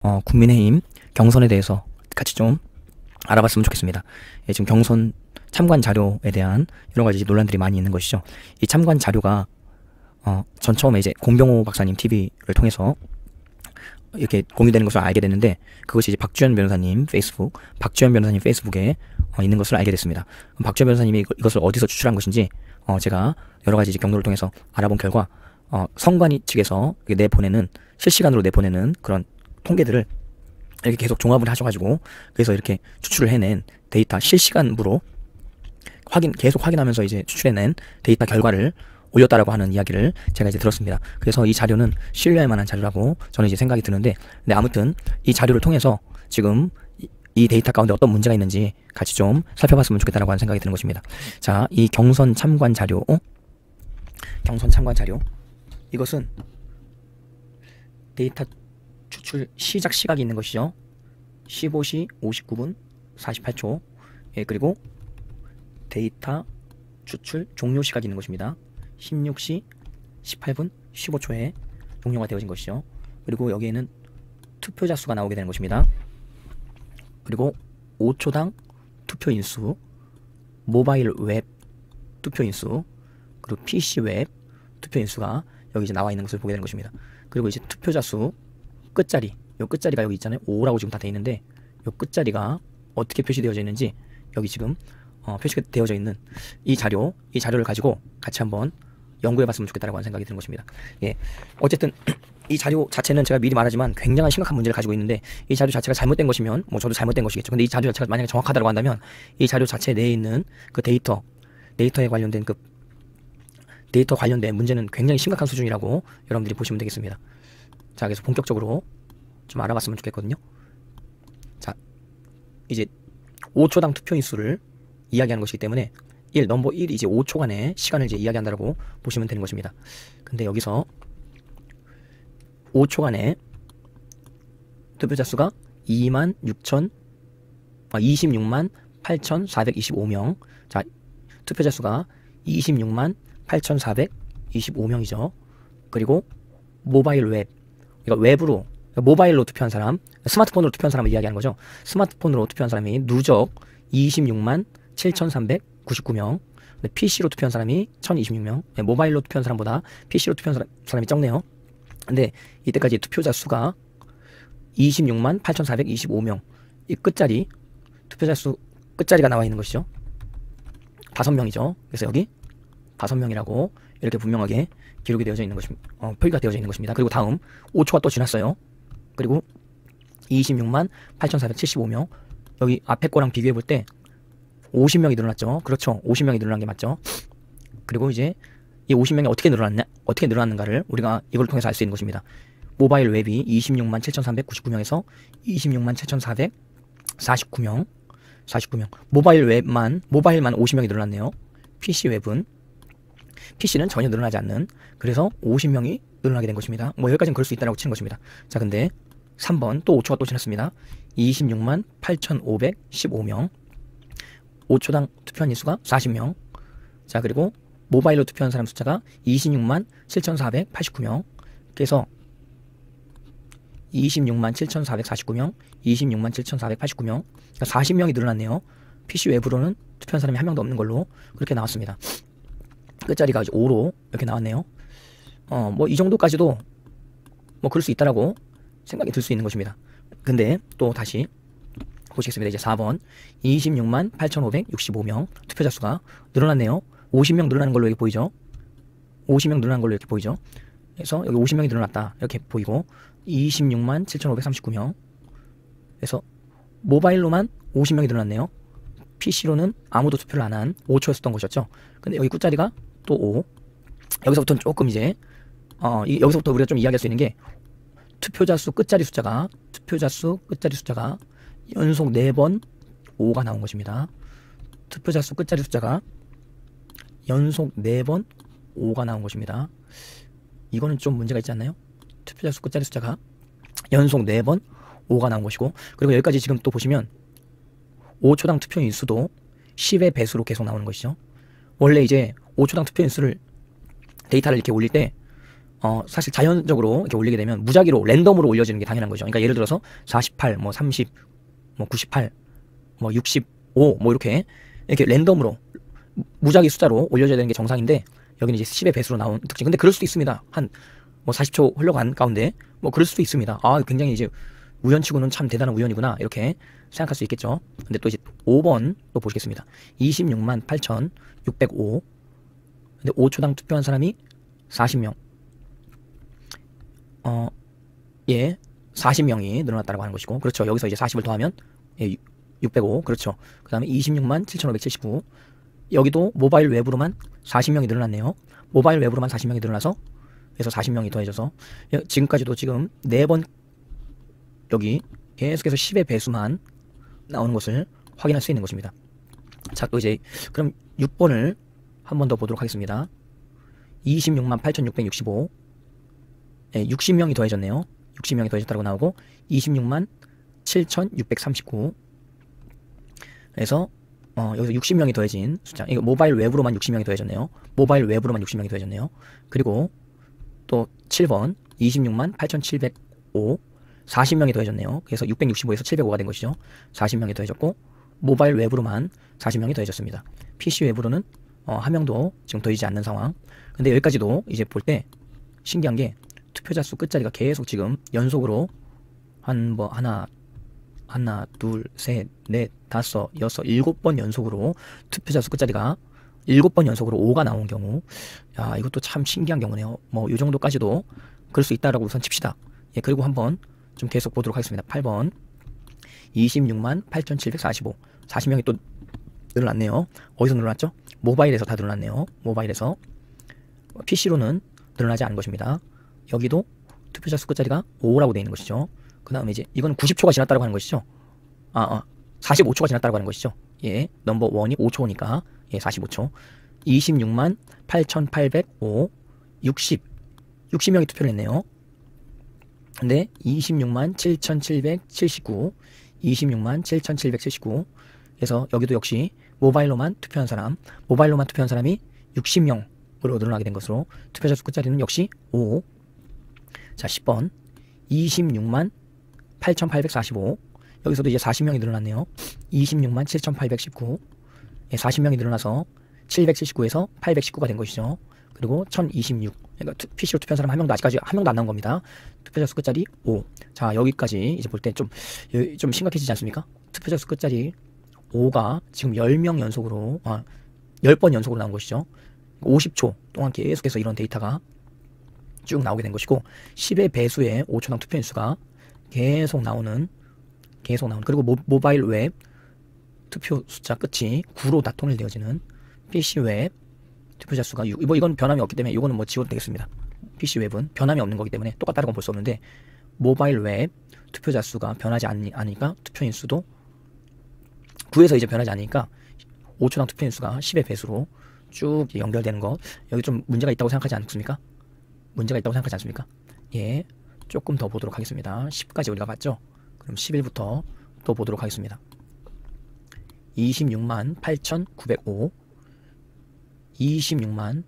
국민의힘 경선에 대해서 같이 좀 알아봤으면 좋겠습를 지금 경선 참관 자료에 대한 여러 가지 논란들이 많이 있는 것이죠. 이 참관 자료가 전 처음에 이제 공병호 박사님 TV를 통해서 이렇게 공유되는 것을 알게 됐는데, 그것이 이제 박주현 변호사님 페이스북에 있는 것을 알게 됐습니다. 박주현 변호사님이 이것을 어디서 추출한 것인지 제가 여러 가지 이제 경로를 통해서 알아본 결과 선관위 측에서 실시간으로 내보내는 그런 통계들을 이렇게 계속 종합을 하셔가지고, 그래서 이렇게 추출을 해낸 데이터, 실시간으로 계속 확인하면서 이제 추출해낸 데이터 결과를 올렸다라고 하는 이야기를 제가 이제 들었습니다. 그래서 이 자료는 신뢰할 만한 자료라고 저는 이제 생각이 드는데, 근데 아무튼 이 자료를 통해서 지금 이 데이터 가운데 어떤 문제가 있는지 같이 좀 살펴봤으면 좋겠다라고 하는 생각이 드는 것입니다. 자, 이 경선 참관 자료, 이것은 데이터 추출 시작 시각이 있는 것이죠. 15시 59분 48초. 그리고 데이터 추출 종료 시각이 있는 것입니다. 16시 18분 15초에 종료가 되어진 것이죠. 그리고 여기에는 투표자 수가 나오게 되는 것입니다. 그리고 5초당 투표 인수, 모바일 웹 투표 인수, 그리고 PC 웹 투표 인수가 여기 이제 나와 있는 것을 보게 되는 것입니다. 그리고 이제 투표자 수 끝자리, 요 끝자리가 여기 있잖아요. 5라고 지금 다 되어 있는데, 요 끝자리가 어떻게 표시되어져 있는지 여기 지금 표시가 되어져 있는 이 자료를 가지고 같이 한번 연구해봤으면 좋겠다라고 하는 생각이 드는 것입니다. 어쨌든 이 자료 자체는 제가 미리 말하지만 굉장한 심각한 문제를 가지고 있는데, 이 자료 자체가 잘못된 것이면 뭐 저도 잘못된 것이겠죠. 근데 이 자료 자체가 만약에 정확하다고 한다면 이 자료 자체 내에 있는 그 데이터에 관련된 데이터 관련된 문제는 굉장히 심각한 수준이라고 여러분들이 보시면 되겠습니다. 자, 그래서 본격적으로 좀 알아봤으면 좋겠거든요. 자, 이제 5초당 투표 인수를 이야기하는 것이기 때문에 넘버 1이 이제 5초간의 시간을 이제 이야기한다라고 보시면 되는 것입니다. 근데 여기서 5초간의 투표자 수가 26만 8,425명. 자, 투표자 수가 26만 8,425명이죠. 그리고 모바일 웹, 그러니까 모바일로 투표한 사람, 스마트폰으로 투표한 사람을 이야기하는 거죠. 스마트폰으로 투표한 사람이 누적 26만 7,399명. PC로 투표한 사람이 1,026명. 모바일로 투표한 사람보다 PC로 투표한 사람이 적네요. 근데 이때까지 투표자 수가 26만 8,425명. 이 끝자리, 투표자 수 끝자리가 나와 있는 것이죠. 5명이죠. 그래서 여기 5명이라고 이렇게 분명하게 기록이 되어져 있는 것입니다. 표기가 되어져 있는 것입니다. 그리고 다음 5초가 또 지났어요. 그리고 26만 8,475명. 여기 앞에 거랑 비교해 볼 때 50명이 늘어났죠. 그렇죠. 50명이 늘어난 게 맞죠. 그리고 이제 이 50명이 어떻게 늘어났는가를 우리가 이걸 통해서 알 수 있는 것입니다. 모바일 웹이 26만 7,399명에서 26만 7,449명. 모바일만 50명이 늘어났네요. PC는 전혀 늘어나지 않는, 그래서 50명이 늘어나게 된 것입니다. 뭐 여기까지는 그럴 수 있다고 치는 것입니다. 자, 근데 3번 또 5초가 또 지났습니다. 26만 8,515명. 5초당 투표한 인수가 40명. 자, 그리고 모바일로 투표한 사람 숫자가 26만 7,489명. 그래서 26만 7,449명, 26만 7,489명. 그러니까 40명이 늘어났네요. PC 웹으로는 투표한 사람이 한 명도 없는 걸로 그렇게 나왔습니다. 끝자리가 5로 이렇게 나왔네요. 뭐 이 정도까지도 뭐 그럴 수 있다라고 생각이 들 수 있는 것입니다. 근데 또 다시 보시겠습니다. 이제 4번 26만 8,565명 투표자 수가 늘어났네요. 50명 늘어나는 걸로 이렇게 보이죠. 50명 늘어난 걸로 이렇게 보이죠. 그래서 여기 50명이 늘어났다 이렇게 보이고, 26만 7,539명. 그래서 모바일로만 50명이 늘어났네요. PC로는 아무도 투표를 안 한 5초였었던 것이었죠. 근데 여기 끝자리가 또 5. 여기서부터는 조금 이제 여기서부터 우리가 좀 이야기할 수 있는 게, 투표자 수 끝자리 숫자가 연속 4번 5가 나온 것입니다. 투표자 수 끝자리 숫자가 연속 4번 5가 나온 것입니다. 이거는 좀 문제가 있지 않나요? 투표자 수 끝자리 숫자가 연속 4번 5가 나온 것이고, 그리고 여기까지 지금 또 보시면 5초당 투표 인수도 10의 배수로 계속 나오는 것이죠. 원래 이제 5초당 투표 인수를 데이터를 이렇게 올릴 때 사실 자연적으로 이렇게 올리게 되면 무작위로 랜덤으로 올려지는 게 당연한 거죠. 그러니까 예를 들어서 48, 뭐 30, 뭐 98, 뭐 65, 뭐 이렇게 랜덤으로 무작위 숫자로 올려져야 되는 게 정상인데 여기는 이제 10의 배수로 나온 특징. 근데 그럴 수도 있습니다. 한 뭐 40초 흘러간 가운데 뭐 그럴 수도 있습니다. 아, 굉장히 이제 우연치고는 참 대단한 우연이구나 이렇게 생각할 수 있겠죠. 근데 또 이제 5번 또 보시겠습니다. 26만 8,605. 근데 5초당 투표한 사람이 40명. 예, 40명이 늘어났다고 하는 것이고, 그렇죠. 여기서 이제 40을 더하면 605. 그렇죠. 그 다음에 26만 7,579. 여기도 모바일 웹으로만 40명이 늘어났네요. 모바일 웹으로만 40명이 늘어나서 그래서 40명이 더해져서 지금까지도 지금 4번 여기 계속해서 10의 배수만 나오는 것을 확인할 수 있는 것입니다. 자, 또 이제 그럼 6번을 한 번 더 보도록 하겠습니다. 26만 8,665. 60명이 더해졌네요. 60명이 더해졌다고 나오고 26만 7,639. 그래서 여기서 60명이 더해진 숫자. 이거 모바일 웹으로만 60명이 더해졌네요. 모바일 웹으로만 60명이 더해졌네요. 그리고 또 7번 26만 8,705. 40명이 더해졌네요. 그래서 665에서 705가 된 것이죠. 40명이 더해졌고 모바일 웹으로만 40명이 더해졌습니다. PC 웹으로는 한 명도 지금 더해지지 않는 상황. 근데 여기까지도 이제 볼 때 신기한 게 투표자 수 끝자리가 계속 지금 연속으로 하나, 둘, 셋, 넷, 다섯, 여섯, 7번 연속으로 투표자 수 끝자리가 7번 연속으로 5가 나온 경우, 야, 이것도 참 신기한 경우네요. 뭐 이 정도까지도 그럴 수 있다라고 우선 칩시다. 예, 그리고 한번 좀 계속 보도록 하겠습니다. 8번 26만 8,745. 40명이 또 늘어났네요. 어디서 늘어났죠? 모바일에서 다 늘어났네요. 모바일에서. PC로는 늘어나지 않은 것입니다. 여기도 투표자 수 끝자리가 5라고 되어 있는 것이죠. 그 다음에 이제 이건 90초가 지났다고 하는 것이죠. 45초가 지났다고 하는 것이죠. 예, 넘버 1이 5초니까 예, 45초. 26만 8,805. 60명이 투표를 했네요. 근데 26만 7,779. 26만 7,779. 그래서 여기도 역시 모바일로만 투표한 사람이 60명으로 늘어나게 된 것으로 투표자 수 끝자리는 역시 5. 자, 10번 26만 8,845. 여기서도 이제 40명이 늘어났네요. 26만 7,819. 40명이 늘어나서 779에서 819가 된 것이죠. 그리고 1026. 그러니까 PC로 투표한 사람 아직까지 한 명도 안 나온 겁니다. 투표자 수 끝자리 5. 자, 여기까지 이제 볼 때 좀 심각해지지 않습니까? 투표자 수 끝자리 5가 지금 10명 연속으로 10번 연속으로 나온 것이죠. 50초 동안 계속해서 이런 데이터가 쭉 나오게 된 것이고 10의 배수의 5초당 투표 인수가 계속 나오는 그리고 모바일 웹 투표 숫자 끝이 9로 다 통일되어지는 PC 웹 투표자 수가 6. 이건 변함이 없기 때문에 이거는 뭐 지워도 되겠습니다. PC 웹은 변함이 없는 거기 때문에 똑같다는 건 볼 수 없는데 모바일 웹 투표자 수가 변하지 않으니까 투표인 수도 9에서 이제 변하지 않으니까 5초당 투표인 수가 10의 배수로 쭉 연결되는 것. 여기 좀 문제가 있다고 생각하지 않습니까? 예, 조금 더 보도록 하겠습니다. 10까지 우리가 봤죠? 그럼 11부터 또 보도록 하겠습니다. 26만 8,905. 26만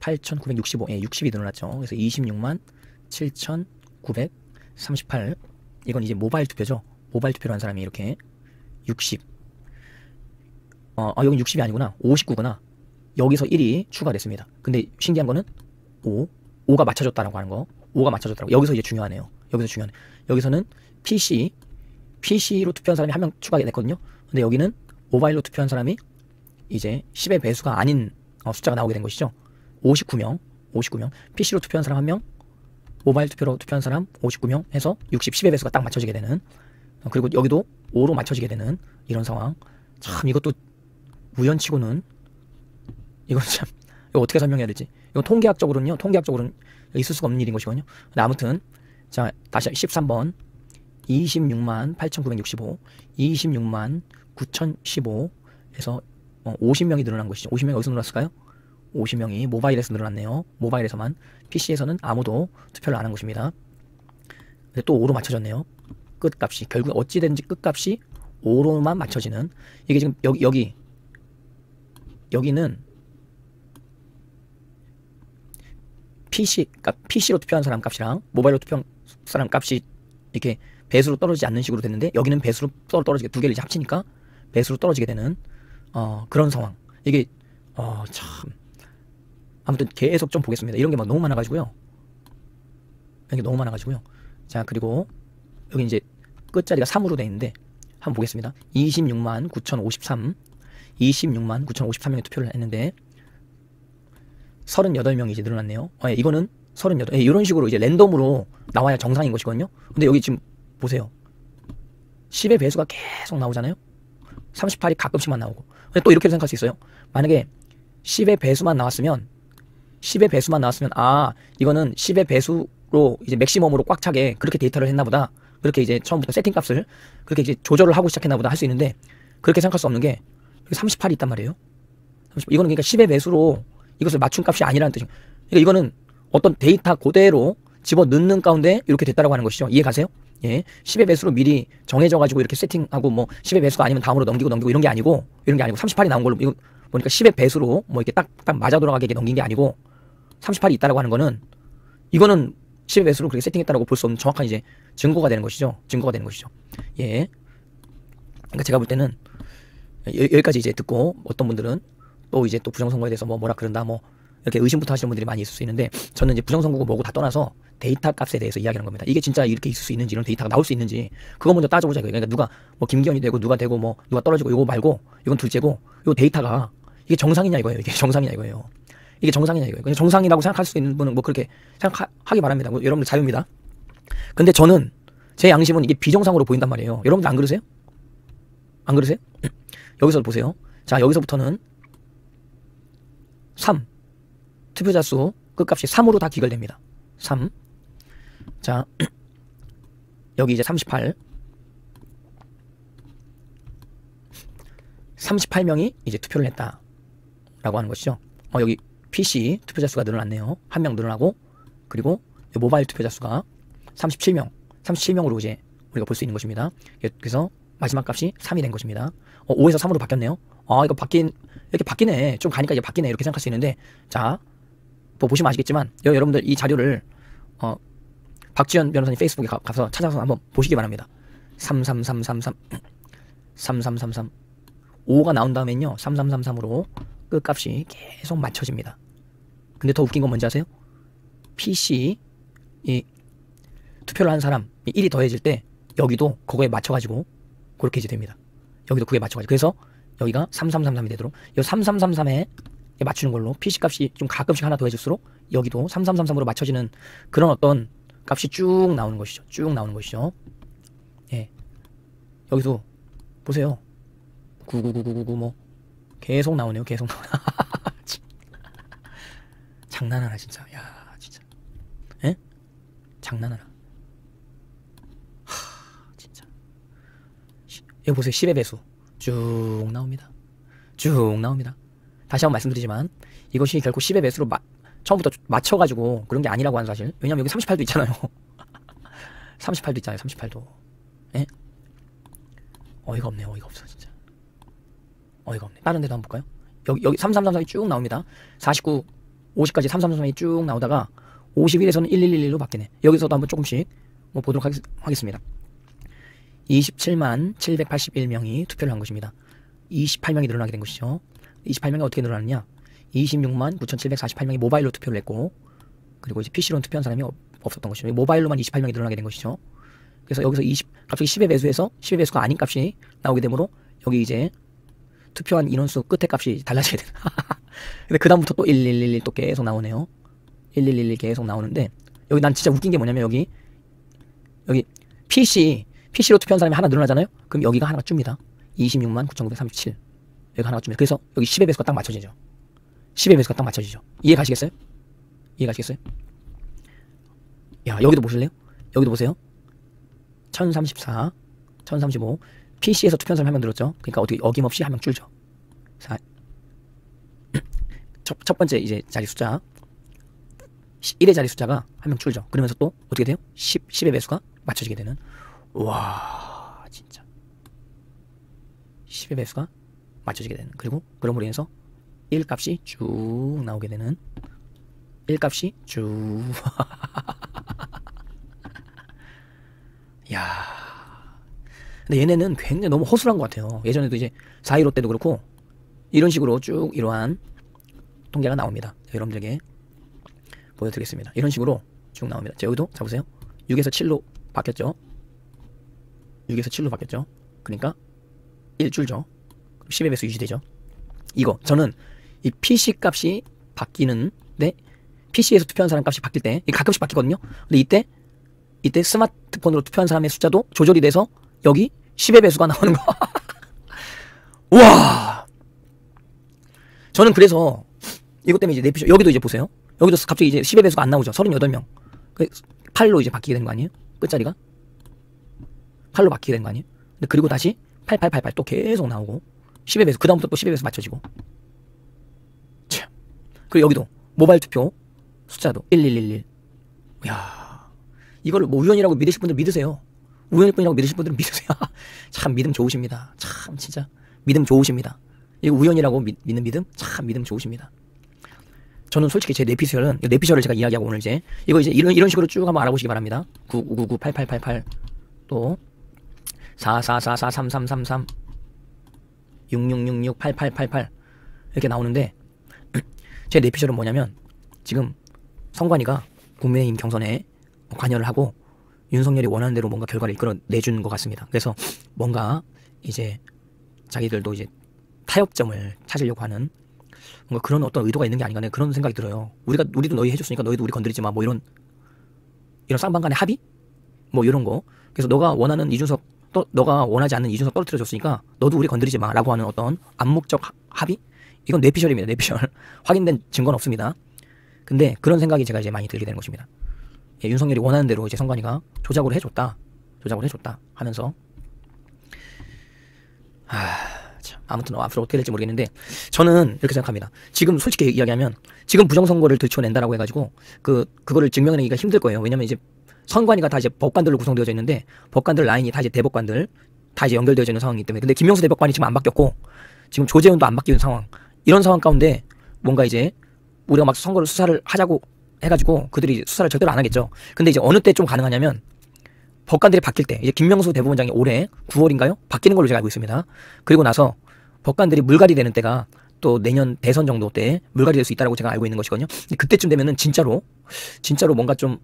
8,965. 예, 60이 늘어났죠. 그래서 26만 7,938. 이건 이제 모바일 투표죠. 모바일 투표를 한 사람이 이렇게 60. 여긴 60이 아니구나. 59구나. 여기서 1이 추가됐습니다. 근데 신기한 거는 5가 맞춰졌다라고 하는 거. 5가 맞춰졌다라고. 여기서 이제 중요하네요. 여기서는 PC로 투표한 사람이 한 명 추가가 됐거든요. 근데 여기는 모바일로 투표한 사람이 이제 10의 배수가 아닌 숫자가 나오게 된 것이죠. 59명. PC로 투표한 사람 1명, 모바일 투표로 투표한 사람 59명 해서 60, 10의 배수가 딱 맞춰지게 되는, 그리고 여기도 5로 맞춰지게 되는 이런 상황. 참 이것도 우연치고는 이거 참 이거 어떻게 설명해야 되지? 이거 통계학적으로는 있을 수가 없는 일인 것이거든요. 근데 아무튼 자, 다시 13번 26만 8,965, 26만 9,015 해서 50명이 늘어난 것이죠. 50명이 어디서 늘어났을까요? 50명이 모바일에서 늘어났네요. 모바일에서만. PC에서는 아무도 투표를 안 한 것입니다. 근데 또 5로 맞춰졌네요. 끝값이. 결국 어찌됐든지 끝값이 5로만 맞춰지는. 이게 지금 여기는 PC로 투표한 사람 값이랑 모바일로 투표한 사람 값이 이렇게 배수로 떨어지지 않는 식으로 됐는데 여기는 배수로 떨어지게 두 개를 이제 합치니까 배수로 떨어지게 되는 그런 상황. 이게 참 아무튼 계속 좀 보겠습니다. 이런 게 막 너무 많아가지고요. 이런 게 너무 많아가지고요. 자, 그리고 여기 이제 끝자리가 3으로 돼 있는데 한번 보겠습니다. 26만 9,053 26만 9,053명이 투표를 했는데 38명이 이제 늘어났네요. 예, 이거는 38. 예, 이런 식으로 이제 랜덤으로 나와야 정상인 것이거든요. 근데 여기 지금 보세요. 10의 배수가 계속 나오잖아요. 38이 가끔씩만 나오고. 근데 또 이렇게 생각할 수 있어요. 만약에 10의 배수만 나왔으면 이거는 10의 배수로 이제 맥시멈으로 꽉 차게 그렇게 데이터를 했나 보다. 그렇게 이제 처음부터 세팅 값을 그렇게 이제 조절을 하고 시작했나 보다 할 수 있는데 그렇게 생각할 수 없는 게 여기 38이 있단 말이에요. 이거는 그러니까 10의 배수로 이것을 맞춘 값이 아니라는 뜻이에요. 그러니까 이거는 어떤 데이터 그대로 집어넣는 가운데 이렇게 됐다라고 하는 것이죠. 이해 가세요? 예. 10의 배수로 미리 정해져가지고 이렇게 세팅하고 뭐 10의 배수가 아니면 다음으로 넘기고 이런 게 아니고 38이 나온 걸로 이거 보니까 10의 배수로 뭐 이렇게 딱 맞아 돌아가게 이렇게 넘긴 게 아니고 38이 있다라고 하는 거는 이거는 10의 배수로 그렇게 세팅했다라고 볼 수 없는 정확한 이제 증거가 되는 것이죠. 예. 그러니까 제가 볼 때는 여기까지 이제 듣고 어떤 분들은 또 이제 또 부정선거에 대해서 뭐라 그런다 뭐 이렇게 의심부터 하시는 분들이 많이 있을 수 있는데 저는 이제 부정선거고 뭐고 다 떠나서 데이터 값에 대해서 이야기하는 겁니다. 이게 진짜 이렇게 있을 수 있는지 이런 데이터가 나올 수 있는지 그거 먼저 따져보자. 그러니까 누가 뭐 김기현이 되고 누가 되고 뭐 누가 떨어지고 이거 말고 이건 둘째고 요 데이터가 이게 정상이냐 이거예요. 이게 정상이냐 이거예요. 그냥 정상이라고 생각할 수 있는 분은 뭐 그렇게 생각하기 바랍니다. 뭐 여러분들 자유입니다. 근데 저는 제 양심은 이게 비정상으로 보인단 말이에요. 여러분들 안 그러세요? 안 그러세요? 여기서 보세요. 자, 여기서부터는 3 투표자 수 끝값이 3으로 다 기결됩니다. 3. 자, 여기 이제 38명이 이제 투표를 했다라고 하는 것이죠. 여기 PC 투표자 수가 늘어났네요. 1명 늘어나고 그리고 모바일 투표자 수가 37명으로 이제 우리가 볼 수 있는 것입니다. 그래서 마지막 값이 3이 된 것입니다. 5에서 3으로 바뀌었네요. 이거 이렇게 바뀌네. 좀 가니까 이제 바뀌네. 이렇게 생각할 수 있는데, 자, 뭐 보시면 아시겠지만, 여러분들 이 자료를, 박지현 변호사님 페이스북에 가서 찾아서 한번 보시기 바랍니다. 3333. 5가 나온 다음엔요, 3333으로 끝값이 계속 맞춰집니다. 근데 더 웃긴 건 뭔지 아세요? PC, 이 투표를 한 사람, 1이 더해질 때, 여기도 그거에 맞춰가지고, 그렇게 이제 됩니다. 여기도 그게 맞춰가지고. 그래서 여기가 3333이 되도록 이 3333에 맞추는 걸로 PC 값이 좀 가끔씩 하나 더해질수록 여기도 3333으로 맞춰지는 그런 어떤 값이 쭉 나오는 것이죠. 예. 여기도 보세요. 99999 뭐 계속 나오네요. 장난하나 진짜. 야, 진짜. 예? 장난하나. 여기 보세요. 10의 배수 쭉 나옵니다. 다시 한번 말씀드리지만 이것이 결코 10의 배수로 처음부터 맞춰가지고 그런 게 아니라고 하는 사실. 왜냐면 여기 38도 있잖아요. 38도 있잖아요. 38도. 예? 어이가 없어 진짜. 어이가 없네. 다른 데도 한번 볼까요? 여기 3333이 쭉 나옵니다. 49, 50까지 3333이 쭉 나오다가 51에서는 1111로 바뀌네. 여기서도 한번 조금씩 뭐 보도록 하겠습니다. 27만 781명이 투표를 한 것입니다. 28명이 늘어나게 된 것이죠. 28명이 어떻게 늘어났느냐? 26만 9,748명이 모바일로 투표를 했고 그리고 이제 PC로는 투표한 사람이 없었던 것이죠. 모바일로만 28명이 늘어나게 된 것이죠. 그래서 여기서 갑자기 10의 배수에서 10의 배수가 아닌 값이 나오게 되므로 여기 이제 투표한 인원수 끝에 값이 달라지게 되는. 근데 그 다음부터 또 1111 또 계속 나오네요. 1111 계속 나오는데 여기 난 진짜 웃긴 게 뭐냐면 여기 PC로 투표한 사람이 하나 늘어나잖아요? 그럼 여기가 하나가 줍니다. 26만 9,937. 여기가 하나가 줍니다. 그래서 여기 10의 배수가 딱 맞춰지죠. 이해 가시겠어요? 야, 여기도 보실래요? 여기도 보세요. 1034, 1035. PC에서 투표한 사람이 한 명 늘었죠. 그러니까 어떻게 어김없이 한 명 줄죠. 첫 번째 이제 자리 숫자 1의 자리 숫자가 한 명 줄죠. 그러면서 또 어떻게 돼요? 10의 배수가 맞춰지게 되는. 와, 진짜 10의 배수가 맞춰지게 되는. 그리고 그럼으로 인해서 1 값이 쭉 나오게 되는. 1값이 쭉. 야. 근데 얘네는 굉장히 너무 허술한 것 같아요. 예전에도 이제 4.15 때도 그렇고 이런 식으로 쭉 이러한 통계가 나옵니다. 여러분들에게 보여드리겠습니다. 이런 식으로 쭉 나옵니다. 자, 여기도 잡으세요. 6에서 7로 바뀌었죠. 6에서 7로 바뀌었죠. 그러니까 1 줄죠. 10의 배수 유지되죠. 이거 저는 이 PC 값이 바뀌는데 PC에서 투표한 사람 값이 바뀔 때 이게 가끔씩 바뀌거든요. 근데 이때 스마트폰으로 투표한 사람의 숫자도 조절이 돼서 여기 10의 배수가 나오는 거. 우와. 저는 그래서 이것 때문에 이제 내피셜 여기도 이제 보세요. 여기도 갑자기 이제 10의 배수가 안 나오죠. 38명. 8로 이제 바뀌게 되는 거 아니에요? 끝자리가 8로 바뀌게 되는 거 아니에요? 근데 그리고 다시 8888 또 계속 나오고 10의 배수, 그 다음부터 또 10의 배수 맞춰지고. 참. 그리고 여기도 모바일 투표 숫자도 1111. 이야, 이걸 뭐 우연이라고 믿으실 분들 믿으세요. 우연일 뿐이라고 믿으실 분들은 믿으세요. 참 믿음 좋으십니다. 참 진짜 믿음 좋으십니다. 이거 우연이라고 믿는 믿음 참 믿음 좋으십니다. 저는 솔직히 제 내피셜을 제가 이야기하고 오늘 이제 이거 이제 이런 식으로 쭉 한번 알아보시기 바랍니다. 99998888 또 44443333 66668888 이렇게 나오는데 제 내피셜은 뭐냐면 지금 성관이가 국민의힘 경선에 관여를 하고 윤석열이 원하는 대로 뭔가 결과를 이끌어내준 것 같습니다. 그래서 뭔가 이제 자기들도 이제 타협점을 찾으려고 하는 뭔가 그런 어떤 의도가 있는 게 아닌가 그런 생각이 들어요. 우리도 너희 해줬으니까 너희도 우리 건드리지 마. 뭐 이런 쌍방간의 합의? 뭐 이런 거. 그래서 너가 원하는 이준석 너가 원하지 않는 이준석 떨어뜨려줬으니까 너도 우리 건드리지 마 라고 하는 어떤 암묵적 합의? 이건 뇌피셜입니다. 뇌피셜. 확인된 증거는 없습니다. 근데 그런 생각이 제가 이제 많이 들게 되는 것입니다. 예, 윤석열이 원하는 대로 이제 성관이가 조작을 해줬다 하면서 참, 아무튼 앞으로 어떻게 될지 모르겠는데 저는 이렇게 생각합니다. 지금 솔직히 이야기하면 지금 부정선거를 들춰낸다라고 해가지고 그거를 증명해내기가 힘들 거예요. 왜냐면 이제 선관위가 다 이제 법관들로 구성되어져 있는데 법관들 라인이 다 이제 대법관들 다 이제 연결되어져 있는 상황이기 때문에 근데 김명수 대법관이 지금 안 바뀌었고 지금 조재훈도 안 바뀌는 상황. 이런 상황 가운데 뭔가 이제 우리가 막 선거를 수사를 하자고 해가지고 그들이 수사를 절대로 안 하겠죠. 근데 이제 어느 때 좀 가능하냐면 법관들이 바뀔 때 이제 김명수 대법원장이 올해 9월인가요? 바뀌는 걸로 제가 알고 있습니다. 그리고 나서 법관들이 물갈이 되는 때가 또 내년 대선 정도 때 물갈이 될 수 있다라고 제가 알고 있는 것이거든요. 그때쯤 되면은 진짜로 뭔가 좀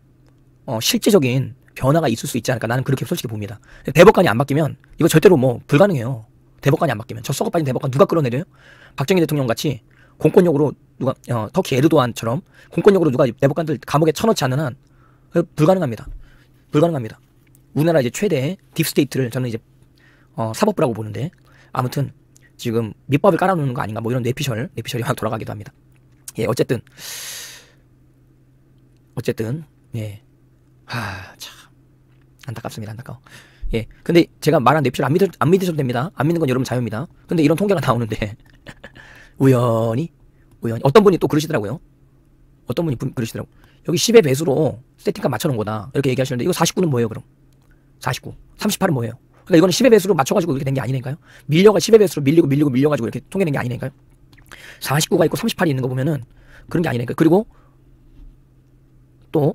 실제적인 변화가 있을 수 있지 않을까 나는 그렇게 솔직히 봅니다. 대법관이 안 바뀌면 이거 절대로 뭐 불가능해요. 대법관이 안 바뀌면 저 썩어 빠진 대법관 누가 끌어내려요? 박정희 대통령 같이 공권력으로 누가 터키 에르도안처럼 공권력으로 누가 대법관들 감옥에 쳐넣지 않는 한 불가능합니다. 우리나라 이제 최대 딥스테이트를 저는 이제 사법부라고 보는데 아무튼 지금 밑밥을 깔아놓는 거 아닌가 뭐 이런 뇌피셜이 하나 돌아가기도 합니다. 예, 어쨌든 예, 참 안타깝습니다. 안타까워. 예, 근데 제가 말한 뇌피셜 안 믿으셔도 됩니다. 안 믿는 건 여러분 자유입니다. 근데 이런 통계가 나오는데 우연히 어떤 분이 또 그러시더라고요. 여기 10의 배수로 세팅값 맞춰놓은 거다 이렇게 얘기하시는데 이거 49는 뭐예요 그럼? 49, 38은 뭐예요? 그러니까 이거는 10의 배수로 맞춰가지고 이렇게 된 게 아니니까요. 10의 배수로 밀려가지고 이렇게 통계된 게 아니니까요. 49가 있고 38이 있는 거 보면은 그런 게 아니니까요. 그리고 또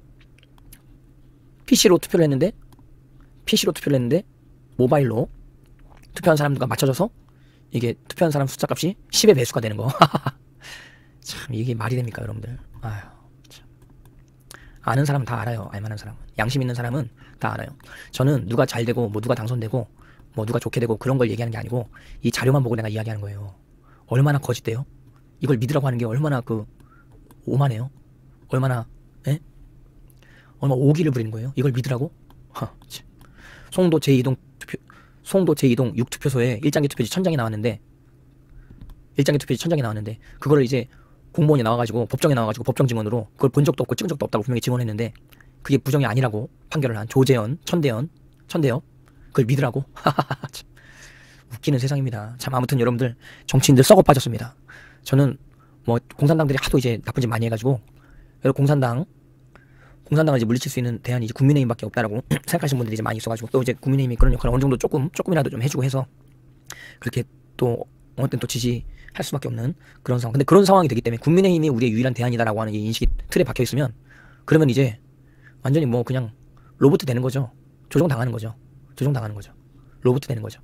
PC로 투표를 했는데 모바일로 투표한 사람들과 맞춰져서 이게 투표한 사람 숫자 값이 10의 배수가 되는 거. 참 이게 말이 됩니까 여러분들. 아유, 참. 아는 사람은 다 알아요. 알만한 사람은. 양심 있는 사람은 다 알아요. 저는 누가 잘 되고 뭐 누가 당선되고 뭐 누가 좋게 되고 그런 걸 얘기하는 게 아니고 이 자료만 보고 내가 이야기하는 거예요. 얼마나 거짓돼요? 이걸 믿으라고 하는 게 얼마나 오만해요? 얼마나 오기를 부리는 거예요? 이걸 믿으라고? 송도 제2동 6투표소에 1장기 투표지 1000장이 나왔는데 그거를 이제 공무원이 나와가지고 법정에 나와가지고 법정 증언으로 그걸 본 적도 없고 찍은 적도 없다고 분명히 증언했는데 그게 부정이 아니라고 판결을 한 조재현 천대엽 그걸 믿으라고? 웃기는 세상입니다. 참 아무튼 여러분들 정치인들 썩어 빠졌습니다. 저는 뭐 공산당들이 하도 이제 나쁜 짓 많이 해가지고 공산당을 이제 물리칠 수 있는 대안이 이제 국민의힘밖에 없다라고 생각하시는 분들이 이제 많이 있어가지고 또 이제 국민의힘이 그런 역할을 어느 정도 조금이라도 좀 해주고 해서 그렇게 또 어느 때는 또 지지 할 수밖에 없는 그런 상황. 근데 그런 상황이 되기 때문에 국민의힘이 우리의 유일한 대안이다라고 하는 이 인식이 틀에 박혀 있으면 그러면 이제 완전히 뭐 그냥 로봇 되는 거죠. 조종당하는 거죠. 로봇 되는 거죠.